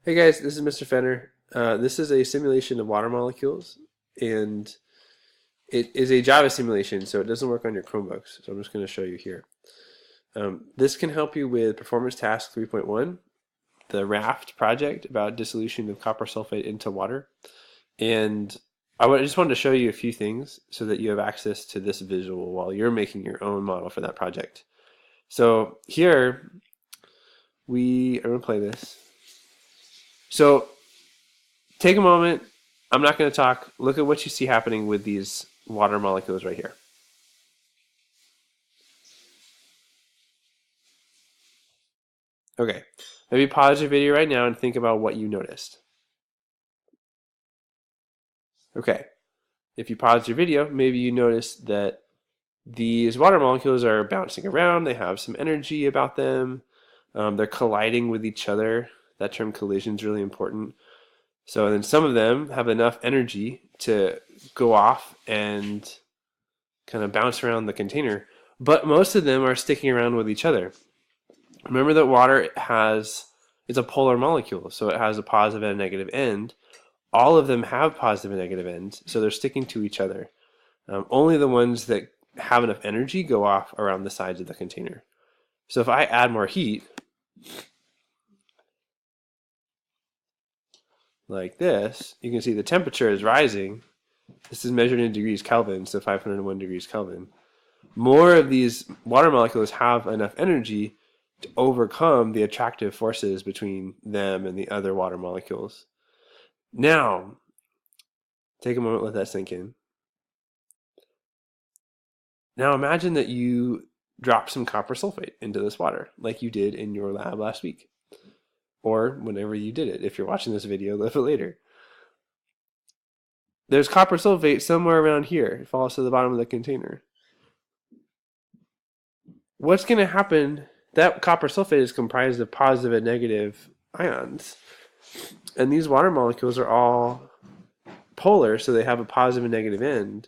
Hey guys, this is Mr. Fenner. This is a simulation of water molecules, and it is a Java simulation, so it doesn't work on your Chromebooks. So I'm just going to show you here. This can help you with Performance Task 3.1, the RAFT project about dissolution of copper sulfate into water. And I just wanted to show you a few things so that you have access to this visual while you're making your own model for that project. So here, I'm going to play this. So take a moment. I'm not going to talk. Look at what you see happening with these water molecules right here. Okay, maybe pause your video right now and think about what you noticed. Okay, if you pause your video, maybe you noticed that these water molecules are bouncing around. They have some energy about them. They're colliding with each other. That term collision is really important. So then some of them have enough energy to go off and kind of bounce around the container, but most of them are sticking around with each other. Remember that water it's a polar molecule, so it has a positive and a negative end. All of them have positive and negative ends, so they're sticking to each other. Only the ones that have enough energy go off around the sides of the container. So if I add more heat, like this, you can see the temperature is rising. This is measured in degrees Kelvin, so 501 degrees Kelvin. More of these water molecules have enough energy to overcome the attractive forces between them and the other water molecules. Now, take a moment, let that sink in. Now imagine that you drop some copper sulfate into this water, like you did in your lab last week, or whenever you did it, if you're watching this video a little bit later. There's copper sulfate somewhere around here. It falls to the bottom of the container. What's going to happen? That copper sulfate is comprised of positive and negative ions. And these water molecules are all polar, so they have a positive and negative end.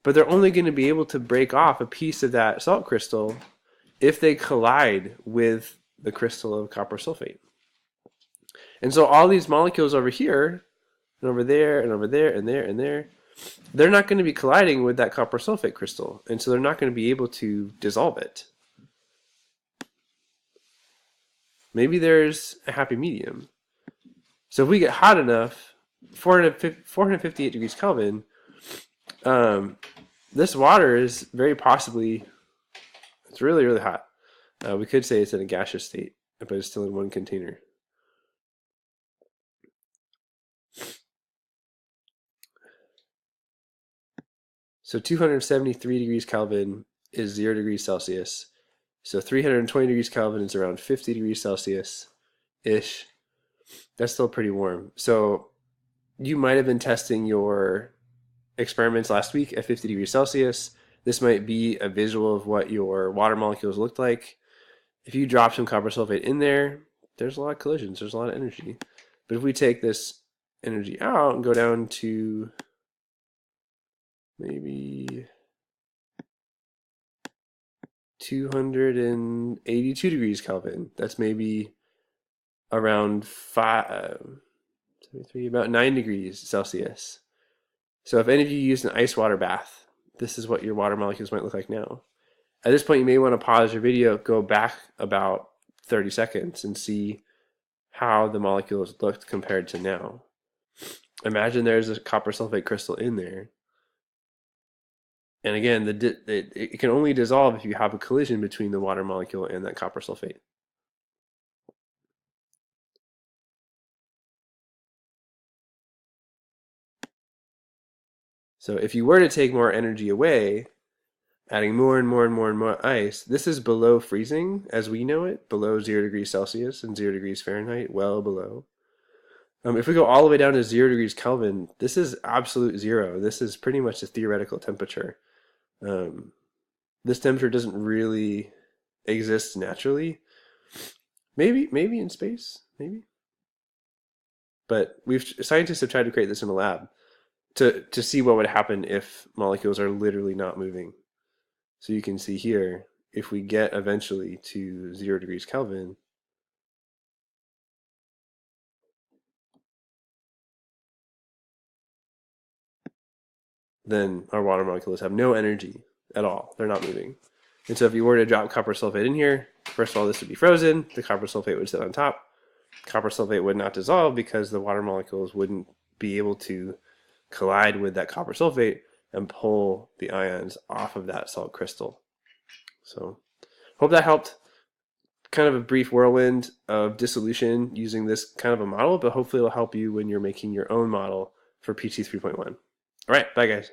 But they're only going to be able to break off a piece of that salt crystal if they collide with the crystal of copper sulfate. And so all these molecules over here, and over there, and over there, and there, and there, they're not going to be colliding with that copper sulfate crystal. And so they're not going to be able to dissolve it. Maybe there's a happy medium. So if we get hot enough, 458 degrees Kelvin, this water is very possibly, it's really, really hot. We could say it's in a gaseous state, but it's still in one container. So 273 degrees Kelvin is 0 degrees Celsius. So 320 degrees Kelvin is around 50 degrees Celsius-ish. That's still pretty warm. So you might have been testing your experiments last week at 50 degrees Celsius. This might be a visual of what your water molecules looked like. If you drop some copper sulfate in there, there's a lot of collisions, there's a lot of energy. But if we take this energy out and go down to maybe 282 degrees Kelvin, that's maybe around 73, about 9 degrees Celsius. So if any of you used an ice water bath, this is what your water molecules might look like now. At this point, you may want to pause your video, go back about 30 seconds and see how the molecules looked compared to now. Imagine there's a copper sulfate crystal in there. And again, it can only dissolve if you have a collision between the water molecule and that copper sulfate. So if you were to take more energy away, adding more and more and more and more ice, this is below freezing as we know it, below 0 degrees Celsius and 0 degrees Fahrenheit, well below. If we go all the way down to 0 degrees Kelvin, this is absolute zero. This is pretty much the theoretical temperature. This temperature doesn't really exist naturally. Maybe in space, maybe. But scientists have tried to create this in a lab to see what would happen if molecules are literally not moving. So you can see here, if we get eventually to 0 degrees Kelvin, then our water molecules have no energy at all. They're not moving. And so if you were to drop copper sulfate in here, first of all, this would be frozen. The copper sulfate would sit on top. Copper sulfate would not dissolve because the water molecules wouldn't be able to collide with that copper sulfate and pull the ions off of that salt crystal. So hope that helped. Kind of a brief whirlwind of dissolution using this kind of a model, but hopefully it'll help you when you're making your own model for PT 3.1. All right, bye guys.